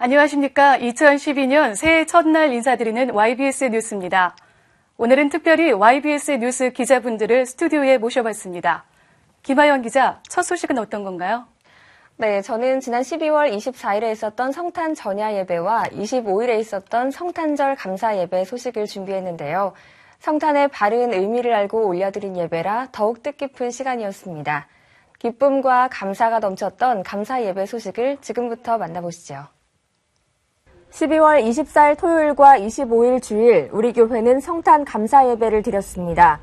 안녕하십니까. 2012년 새해 첫날 인사드리는 YBS 뉴스입니다. 오늘은 특별히 YBS 뉴스 기자분들을 스튜디오에 모셔봤습니다. 김하연 기자, 첫 소식은 어떤 건가요? 네, 저는 지난 12월 24일에 있었던 성탄 전야 예배와 25일에 있었던 성탄절 감사 예배 소식을 준비했는데요. 성탄의 바른 의미를 알고 올려드린 예배라 더욱 뜻깊은 시간이었습니다. 기쁨과 감사가 넘쳤던 감사 예배 소식을 지금부터 만나보시죠. 12월 24일 토요일과 25일 주일 우리 교회는 성탄 감사 예배를 드렸습니다.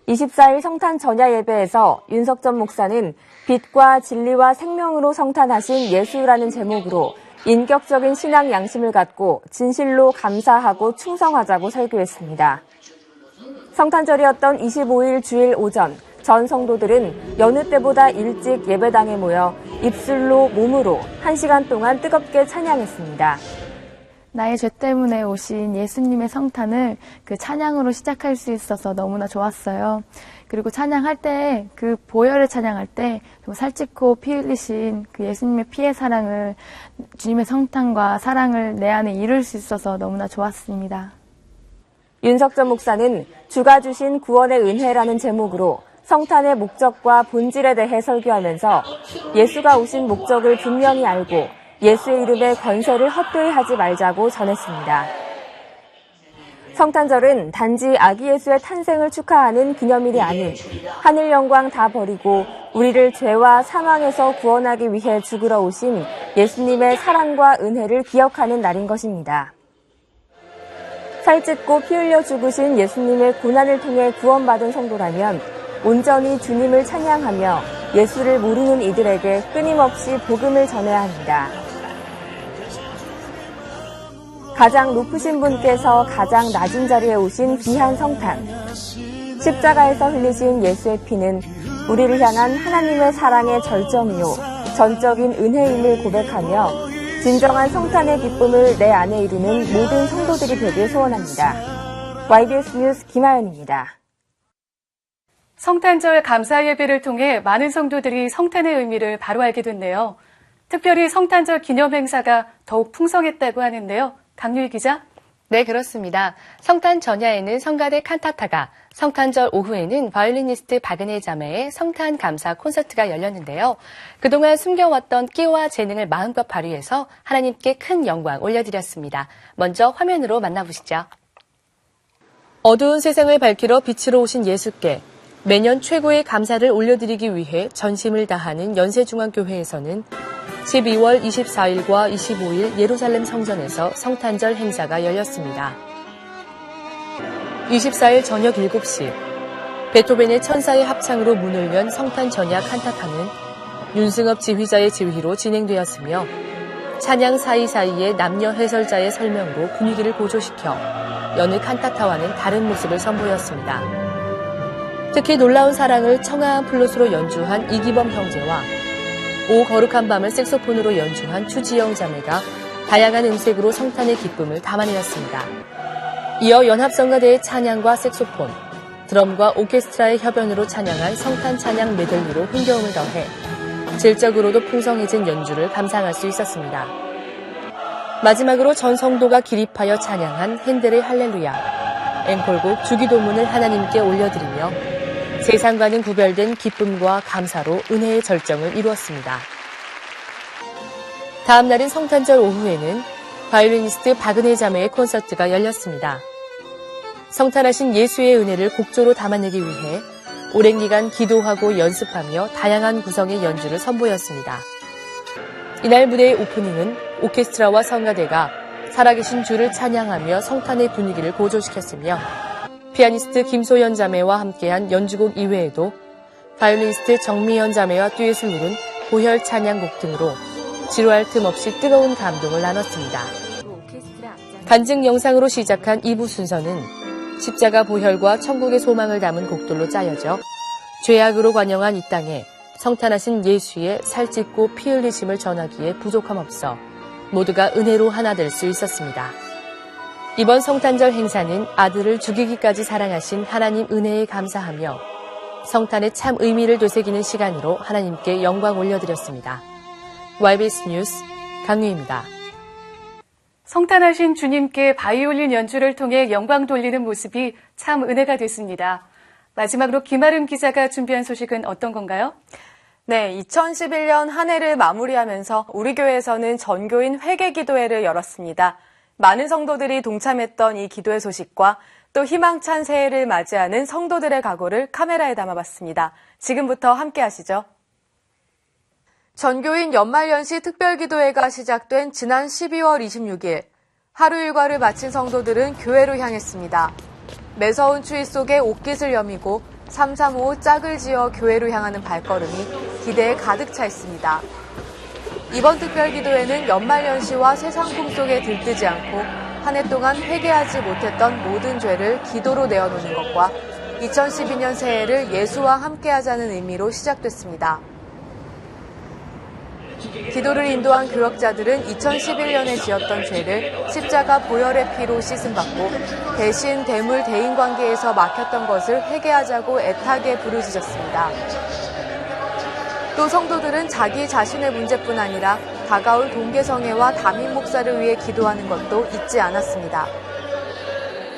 24일 성탄 전야 예배에서 윤석전 목사는 빛과 진리와 생명으로 성탄하신 예수라는 제목으로 인격적인 신앙 양심을 갖고 진실로 감사하고 충성하자고 설교했습니다. 성탄절이었던 25일 주일 오전, 전 성도들은 여느 때보다 일찍 예배당에 모여 입술로 몸으로 1시간 동안 뜨겁게 찬양했습니다. 나의 죄 때문에 오신 예수님의 성탄을 그 찬양으로 시작할 수 있어서 너무나 좋았어요. 그리고 찬양할 때, 그 보혈을 찬양할 때 살찌고 피 흘리신 그 예수님의 피의 사랑을, 주님의 성탄과 사랑을 내 안에 이룰 수 있어서 너무나 좋았습니다. 윤석전 목사는 주가 주신 구원의 은혜라는 제목으로 성탄의 목적과 본질에 대해 설교하면서 예수가 오신 목적을 분명히 알고 예수의 이름에 권세를 헛되이 하지 말자고 전했습니다. 성탄절은 단지 아기 예수의 탄생을 축하하는 기념일이 아닌 하늘 영광 다 버리고 우리를 죄와 사망에서 구원하기 위해 죽으러 오신 예수님의 사랑과 은혜를 기억하는 날인 것입니다. 살찢고 피 흘려 죽으신 예수님의 고난을 통해 구원받은 성도라면 온전히 주님을 찬양하며 예수를 모르는 이들에게 끊임없이 복음을 전해야 합니다. 가장 높으신 분께서 가장 낮은 자리에 오신 귀한 성탄. 십자가에서 흘리신 예수의 피는 우리를 향한 하나님의 사랑의 절정이요 전적인 은혜임을 고백하며 진정한 성탄의 기쁨을 내 안에 이루는 모든 성도들이 되길 소원합니다. YBS 뉴스 김하연입니다. 성탄절 감사 예배를 통해 많은 성도들이 성탄의 의미를 바로 알게 됐네요. 특별히 성탄절 기념 행사가 더욱 풍성했다고 하는데요. 강유희 기자. 네, 그렇습니다. 성탄 전야에는 성가대 칸타타가, 성탄절 오후에는 바이올리니스트 박은혜 자매의 성탄 감사 콘서트가 열렸는데요. 그동안 숨겨왔던 끼와 재능을 마음껏 발휘해서 하나님께 큰 영광 올려드렸습니다. 먼저 화면으로 만나보시죠. 어두운 세상을 밝히러 빛으로 오신 예수께 매년 최고의 감사를 올려드리기 위해 전심을 다하는 연세중앙교회에서는 12월 24일과 25일 예루살렘 성전에서 성탄절 행사가 열렸습니다. 24일 저녁 7시 베토벤의 천사의 합창으로 문을 연 성탄 전야 칸타타는 윤승업 지휘자의 지휘로 진행되었으며 찬양 사이사이에 남녀 해설자의 설명으로 분위기를 고조시켜 여느 칸타타와는 다른 모습을 선보였습니다. 특히 놀라운 사랑을 청아한 플룻으로 연주한 이기범 형제와 오 거룩한 밤을 색소폰으로 연주한 추지영 자매가 다양한 음색으로 성탄의 기쁨을 담아내었습니다. 이어 연합성가대의 찬양과 색소폰, 드럼과 오케스트라의 협연으로 찬양한 성탄 찬양 메들리로 흥겨움을 더해 질적으로도 풍성해진 연주를 감상할 수 있었습니다. 마지막으로 전 성도가 기립하여 찬양한 핸델의 할렐루야, 앵콜곡 주기도문을 하나님께 올려드리며 세상과는 구별된 기쁨과 감사로 은혜의 절정을 이루었습니다. 다음 날인 성탄절 오후에는 바이올리니스트 박은혜 자매의 콘서트가 열렸습니다. 성탄하신 예수의 은혜를 곡조로 담아내기 위해 오랜 기간 기도하고 연습하며 다양한 구성의 연주를 선보였습니다. 이날 무대의 오프닝은 오케스트라와 성가대가 살아계신 주를 찬양하며 성탄의 분위기를 고조시켰으며 피아니스트 김소연 자매와 함께한 연주곡 이외에도 바이올리니스트 정미연 자매와 듀엣을 이룬 보혈 찬양곡 등으로 지루할 틈 없이 뜨거운 감동을 나눴습니다. 간증 영상으로 시작한 2부 순서는 십자가 보혈과 천국의 소망을 담은 곡들로 짜여져 죄악으로 관영한 이 땅에 성탄하신 예수의 살찢고 피 흘리심을 전하기에 부족함 없어 모두가 은혜로 하나 될 수 있었습니다. 이번 성탄절 행사는 아들을 죽이기까지 사랑하신 하나님 은혜에 감사하며 성탄의 참 의미를 되새기는 시간으로 하나님께 영광 올려드렸습니다. YBS 뉴스 강유희입니다. 성탄하신 주님께 바이올린 연주를 통해 영광 돌리는 모습이 참 은혜가 됐습니다. 마지막으로 김아름 기자가 준비한 소식은 어떤 건가요? 네, 2011년 한 해를 마무리하면서 우리 교회에서는 전교인 회개 기도회를 열었습니다. 많은 성도들이 동참했던 이 기도회 소식과 또 희망찬 새해를 맞이하는 성도들의 각오를 카메라에 담아봤습니다. 지금부터 함께 하시죠. 전교인 연말연시 특별기도회가 시작된 지난 12월 26일, 하루 일과를 마친 성도들은 교회로 향했습니다. 매서운 추위 속에 옷깃을 여미고 335 짝을 지어 교회로 향하는 발걸음이 기대에 가득 차 있습니다. 이번 특별기도회는 연말연시와 세상 풍속에 들뜨지 않고 한 해 동안 회개하지 못했던 모든 죄를 기도로 내어놓는 것과 2012년 새해를 예수와 함께하자는 의미로 시작됐습니다. 기도를 인도한 교역자들은 2011년에 지었던 죄를 십자가 보혈의 피로 씻음받고 대신 대물 대인 관계에서 막혔던 것을 회개하자고 애타게 부르짖었습니다. 또 성도들은 자기 자신의 문제뿐 아니라 다가올 동계성회와 담임 목사를 위해 기도하는 것도 잊지 않았습니다.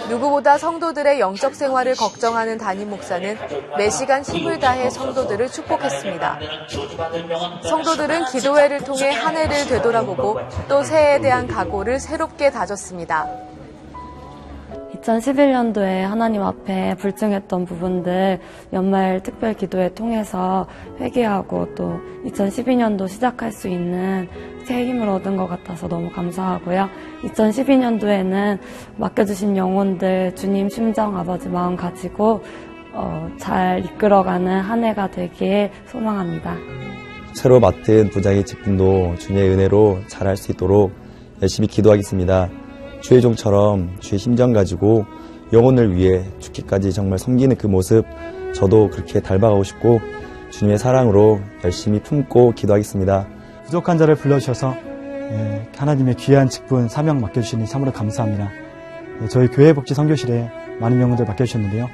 누구보다 성도들의 영적 생활을 걱정하는 담임 목사는 매시간 힘을 다해 성도들을 축복했습니다. 성도들은 기도회를 통해 한 해를 되돌아보고 또 새해에 대한 각오를 새롭게 다졌습니다. 2011년도에 하나님 앞에 불증했던 부분들 연말 특별 기도회 통해서 회개하고 또 2012년도 시작할 수 있는 새 힘을 얻은 것 같아서 너무 감사하고요. 2012년도에는 맡겨주신 영혼들 주님 심정 아버지 마음 가지고 잘 이끌어가는 한 해가 되길 소망합니다. 새로 맡은 부장의 직분도 주님의 은혜로 잘할 수 있도록 열심히 기도하겠습니다. 주의 종처럼 주의 심정 가지고 영혼을 위해 죽기까지 정말 섬기는 그 모습 저도 그렇게 닮아가고 싶고 주님의 사랑으로 열심히 품고 기도하겠습니다. 부족한 자를 불러주셔서 하나님의 귀한 직분 사명 맡겨주시니 참으로 감사합니다. 저희 교회복지 선교실에 많은 영혼들 맡겨주셨는데요.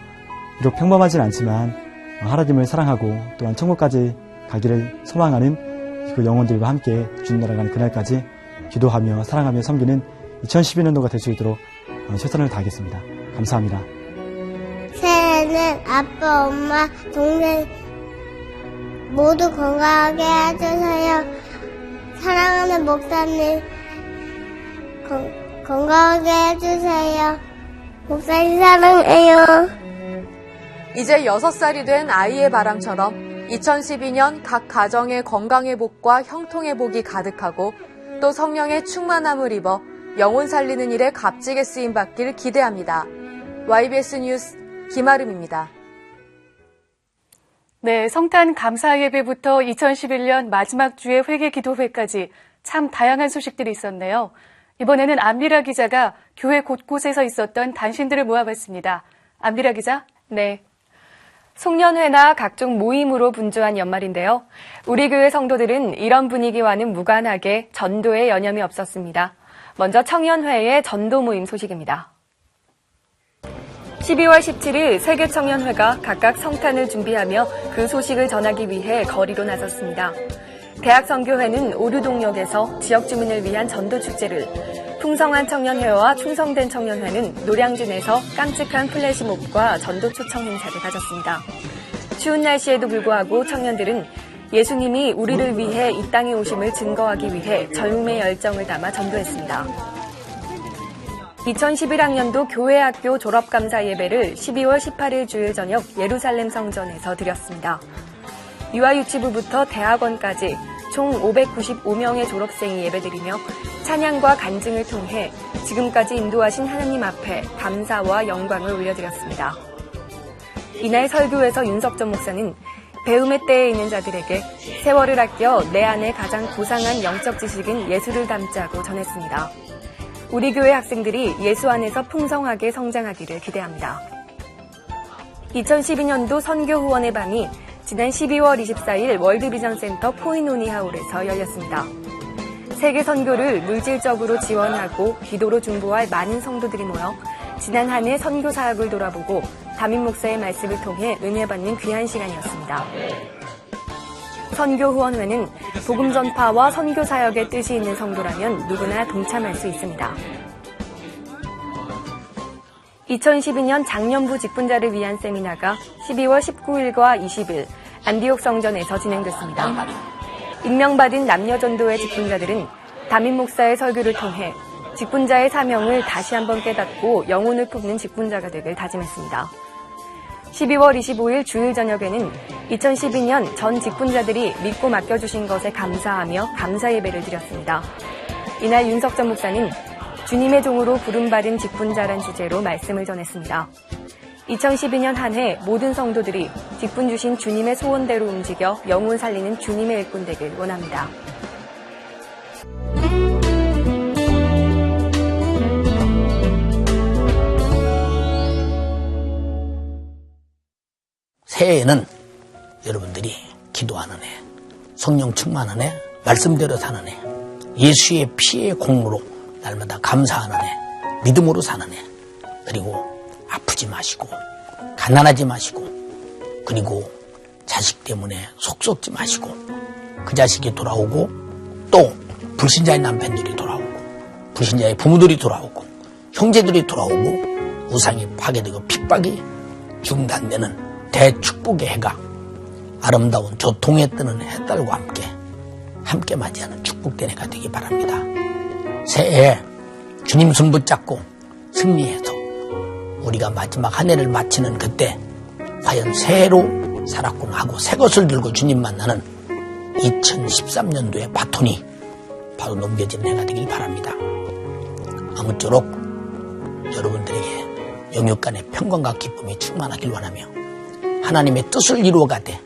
비록 평범하진 않지만 하나님을 사랑하고 또한 천국까지 가기를 소망하는 그 영혼들과 함께 주님 나라 가는 그날까지 기도하며 사랑하며 섬기는 2012년도가 될 수 있도록 최선을 다하겠습니다. 감사합니다. 새해에는 아빠, 엄마, 동생 모두 건강하게 해주세요. 사랑하는 목사님 건강하게 해주세요. 목사님 사랑해요. 이제 6살이 된 아이의 바람처럼 2012년 각 가정의 건강의 복과 형통의 복이 가득하고 또 성령의 충만함을 입어 영혼 살리는 일에 값지게 쓰임받길 기대합니다. YBS 뉴스 김아름입니다. 네, 성탄 감사 예배부터 2011년 마지막 주의 회개 기도회까지 참 다양한 소식들이 있었네요. 이번에는 안미라 기자가 교회 곳곳에서 있었던 단신들을 모아봤습니다. 안미라 기자. 네. 송년회나 각종 모임으로 분주한 연말인데요. 우리 교회 성도들은 이런 분위기와는 무관하게 전도에 여념이 없었습니다. 먼저 청년회의 전도 모임 소식입니다. 12월 17일 세계청년회가 각각 성탄을 준비하며 그 소식을 전하기 위해 거리로 나섰습니다. 대학선교회는 오류동역에서 지역 주민을 위한 전도 축제를, 풍성한 청년회와 충성된 청년회는 노량진에서 깜찍한 플래시몹과 전도 초청 행사를 가졌습니다. 추운 날씨에도 불구하고 청년들은 예수님이 우리를 위해 이 땅에 오심을 증거하기 위해 젊음의 열정을 담아 전도했습니다. 2011학년도 교회학교 졸업감사 예배를 12월 18일 주일 저녁 예루살렘 성전에서 드렸습니다. 유아유치부부터 대학원까지 총 595명의 졸업생이 예배드리며 찬양과 간증을 통해 지금까지 인도하신 하나님 앞에 감사와 영광을 올려드렸습니다. 이날 설교에서 윤석전 목사는 배움의 때에 있는 자들에게 세월을 아껴 내 안에 가장 고상한 영적 지식인 예수를 담자고 전했습니다. 우리 교회 학생들이 예수 안에서 풍성하게 성장하기를 기대합니다. 2012년도 선교 후원의 밤이 지난 12월 24일 월드비전센터 포이노니하울에서 열렸습니다. 세계 선교를 물질적으로 지원하고 기도로 중보할 많은 성도들이 모여 지난 한 해 선교 사역을 돌아보고 담임 목사의 말씀을 통해 은혜 받는 귀한 시간이었습니다. 선교후원회는 복음 전파와 선교 사역에 뜻이 있는 성도라면 누구나 동참할 수 있습니다. 2012년 장년부 직분자를 위한 세미나가 12월 19일과 20일 안디옥 성전에서 진행됐습니다. 임명받은 남녀전도회 직분자들은 담임 목사의 설교를 통해 직분자의 사명을 다시 한번 깨닫고 영혼을 품는 직분자가 되길 다짐했습니다. 12월 25일 주일 저녁에는 2012년 전 직분자들이 믿고 맡겨주신 것에 감사하며 감사 예배를 드렸습니다. 이날 윤석전 목사는 주님의 종으로 부름받은 직분자란 주제로 말씀을 전했습니다. 2012년 한 해 모든 성도들이 직분 주신 주님의 소원대로 움직여 영혼 살리는 주님의 일꾼 되길 원합니다. 새해에는 여러분들이 기도하는 해, 성령 충만한 해, 말씀대로 사는 해, 예수의 피의 공로로 날마다 감사하는 해, 믿음으로 사는 해, 그리고 아프지 마시고 가난하지 마시고 그리고 자식 때문에 속 썩지 마시고 그 자식이 돌아오고 또 불신자의 남편들이 돌아오고 불신자의 부모들이 돌아오고 형제들이 돌아오고 우상이 파괴되고 핍박이 중단되는 대축복의 해가 아름다운 조통에 뜨는 해달과 함께 맞이하는 축복된 해가 되기 바랍니다. 새해에 주님 손 붙잡고 승리해서 우리가 마지막 한 해를 마치는 그때 과연 새해로 살았구나 하고 새 것을 들고 주님 만나는 2013년도의 바톤이 바로 넘겨지는 해가 되길 바랍니다. 아무쪼록 여러분들에게 영육간의 평강과 기쁨이 충만하길 원하며 하나님의 뜻을 이루어가되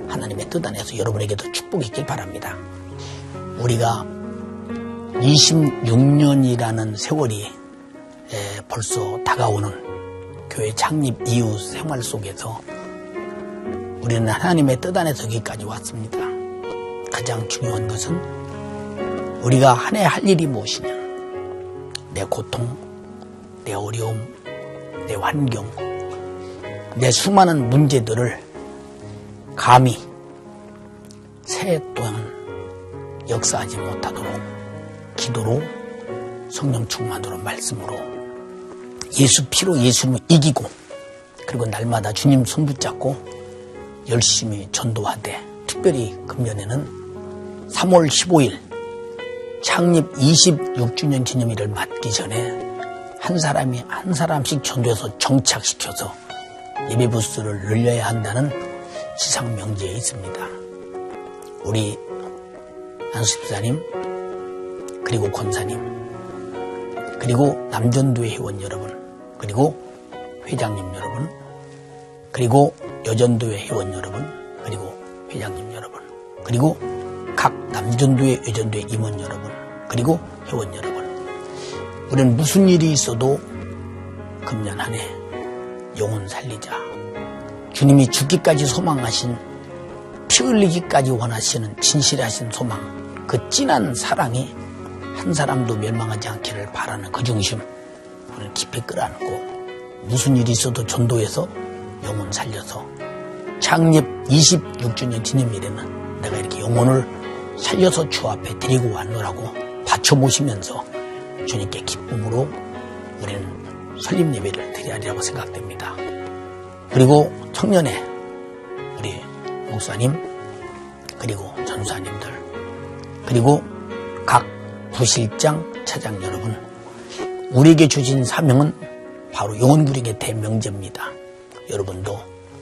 하나님의 뜻 안에서 여러분에게도 축복이 있길 바랍니다. 우리가 26년이라는 세월이 벌써 다가오는 교회 창립 이후 생활 속에서 우리는 하나님의 뜻 안에서 여기까지 왔습니다. 가장 중요한 것은 우리가 한 해 할 일이 무엇이냐, 내 고통, 내 어려움, 내 환경, 내 수많은 문제들을 감히 새해 동안 역사하지 못하도록 기도로 성령 충만으로 말씀으로 예수 피로 예수님을 이기고 그리고 날마다 주님 손 붙잡고 열심히 전도하되 특별히 금년에는 3월 15일 창립 26주년 기념일을 맞기 전에 한 사람이 한 사람씩 전도해서 정착시켜서 예배 부스를 늘려야 한다는 지상 명제에 있습니다. 우리 안수집사님 그리고 권사님 그리고 남전도회 회원 여러분 그리고 회장님 여러분 그리고 여전도회 회원 여러분 그리고 회장님 여러분 그리고 각 남전도회 여전도회 임원 여러분 그리고 회원 여러분, 우리는 무슨 일이 있어도 금년 한 해 영혼 살리자, 주님이 죽기까지 소망하신 피 흘리기까지 원하시는 진실하신 소망, 그 진한 사랑이 한 사람도 멸망하지 않기를 바라는 그 중심 오늘 깊이 끌어안고 무슨 일이 있어도 전도해서 영혼 살려서 창립 26주년 기념일에는 내가 이렇게 영혼을 살려서 주 앞에 드리고 왔노라고 바쳐보시면서 주님께 기쁨으로 우리는 설립 예배를 드려야 하리라고 생각됩니다. 그리고 청년회 우리 목사님 그리고 전사님들 그리고 각 부실장 차장 여러분, 우리에게 주신 사명은 바로 영혼구력의 대명제입니다. 여러분도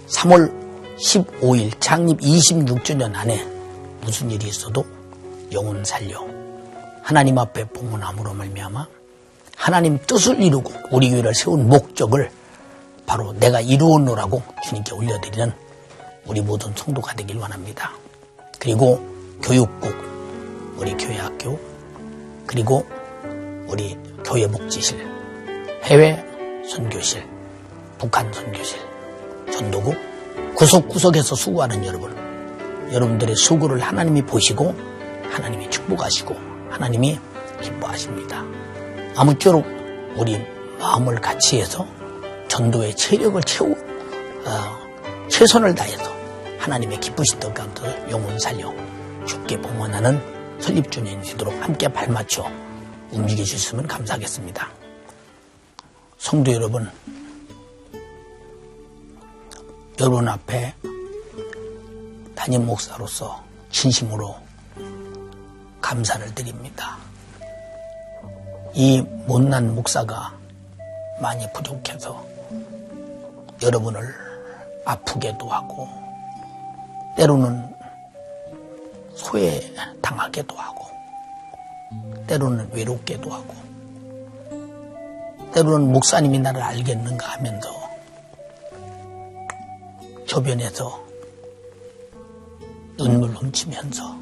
3월 15일 창립 26주년 안에 무슨 일이 있어도 영혼 살려 하나님 앞에 봉헌함으로 말미암아 하나님 뜻을 이루고 우리 교회를 세운 목적을 바로 내가 이루었노라고 주님께 올려드리는 우리 모든 성도가 되길 원합니다. 그리고 교육국, 우리 교회학교, 그리고 우리 교회 목지실, 해외 선교실, 북한 선교실, 전도국, 구석구석에서 수고하는 여러분, 여러분들의 수고를 하나님이 보시고 하나님이 축복하시고 하나님이 기뻐하십니다. 아무쪼록 우리 마음을 같이 해서 전도의 체력을 최선을 다해서 하나님의 기쁘신 뜻 가운데 영혼 살려 주께 봉헌하는 설립주년이 되도록 함께 발맞춰 움직여 주셨으면 감사하겠습니다. 성도 여러분, 여러분 앞에 담임 목사로서 진심으로 감사를 드립니다. 이 못난 목사가 많이 부족해서 여러분을 아프게도 하고 때로는 소외당하게도 하고 때로는 외롭게도 하고 때로는 목사님이 나를 알겠는가 하면서 저변에서 눈물 훔치면서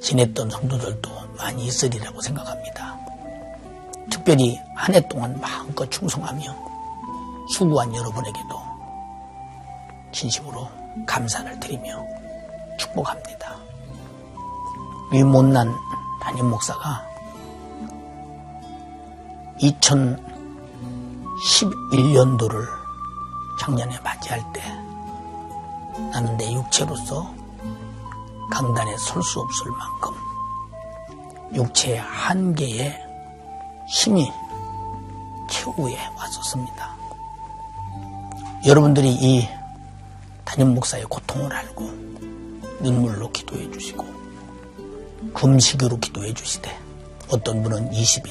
지냈던 성도들도 많이 있으리라고 생각합니다. 특별히 한 해 동안 마음껏 충성하며 수고한 여러분에게도 진심으로 감사를 드리며 축복합니다. 이 못난 담임 목사가 2011년도를 작년에 맞이할 때 나는 내 육체로서 강단에 설 수 없을 만큼 육체의 한계에 힘이 최후에 왔었습니다. 여러분들이 이 담임 목사의 고통을 알고 눈물로 기도해 주시고 금식으로 기도해 주시되 어떤 분은 20일,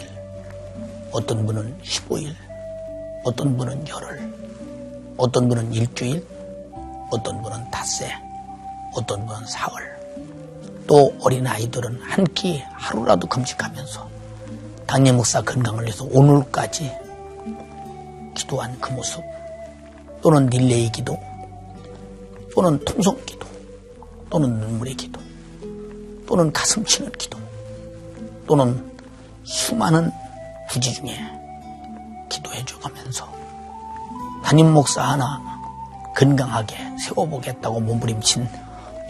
어떤 분은 15일, 어떤 분은 열흘, 어떤 분은 일주일, 어떤 분은 닷새, 어떤 분은 사흘, 또 어린아이들은 한 끼 하루라도 금식하면서 담임 목사 건강을 위해서 오늘까지 기도한 그 모습, 또는 릴레이 기도, 또는 통성 기도, 또는 눈물의 기도, 또는 가슴 치는 기도, 또는 수많은 부지 중에 기도해 주면서 담임 목사 하나 건강하게 세워보겠다고 몸부림친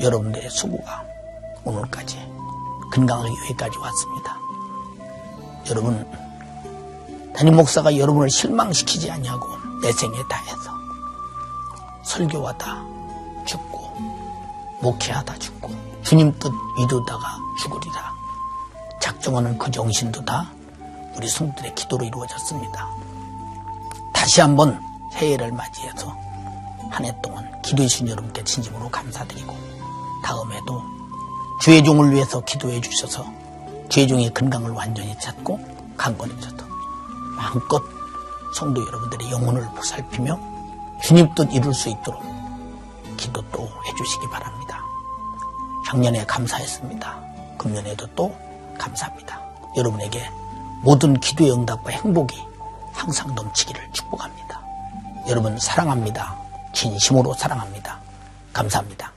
여러분들의 수고가 오늘까지 건강하게 여기까지 왔습니다. 여러분, 담임 목사가 여러분을 실망시키지 않냐고 내 생에 다해서 설교하다 죽고 목회하다 죽고 주님 뜻 이루다가 죽으리라 작정하는 그 정신도 다 우리 성도들의 기도로 이루어졌습니다. 다시 한번 새해를 맞이해서 한 해 동안 기도해 주신 여러분께 진심으로 감사드리고 다음에도 주의 종을 위해서 기도해 주셔서 주의 종의 건강을 완전히 찾고 강건해져도 마음껏 성도 여러분들의 영혼을 보살피며 주님 뜻 이룰 수 있도록 기도 또 해주시기 바랍니다. 작년에 감사했습니다. 금년에도 또 감사합니다. 여러분에게 모든 기도의 응답과 행복이 항상 넘치기를 축복합니다. 여러분 사랑합니다. 진심으로 사랑합니다. 감사합니다.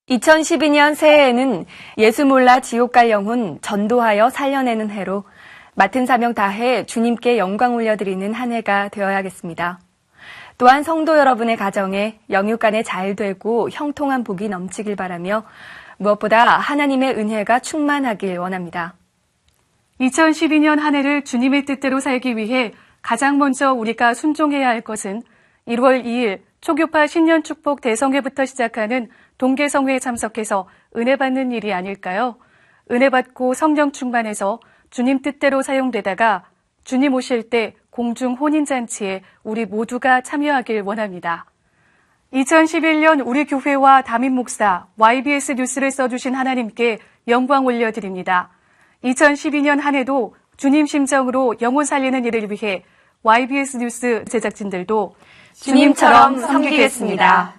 2012년 새해에는 예수 몰라 지옥 갈 영혼 전도하여 살려내는 해로 맡은 사명 다해 주님께 영광 올려드리는 한 해가 되어야겠습니다. 또한 성도 여러분의 가정에 영육간에 잘 되고 형통한 복이 넘치길 바라며 무엇보다 하나님의 은혜가 충만하길 원합니다. 2012년 한 해를 주님의 뜻대로 살기 위해 가장 먼저 우리가 순종해야 할 것은 1월 2일 초교파 신년 축복 대성회부터 시작하는 동계성회에 참석해서 은혜 받는 일이 아닐까요? 은혜 받고 성령 충만해서 주님 뜻대로 사용되다가 주님 오실 때 공중 혼인잔치에 우리 모두가 참여하길 원합니다. 2011년 우리 교회와 담임 목사, YBS 뉴스를 써주신 하나님께 영광 올려드립니다. 2012년 한 해도 주님 심정으로 영혼 살리는 일을 위해 YBS 뉴스 제작진들도 주님처럼 섬기겠습니다.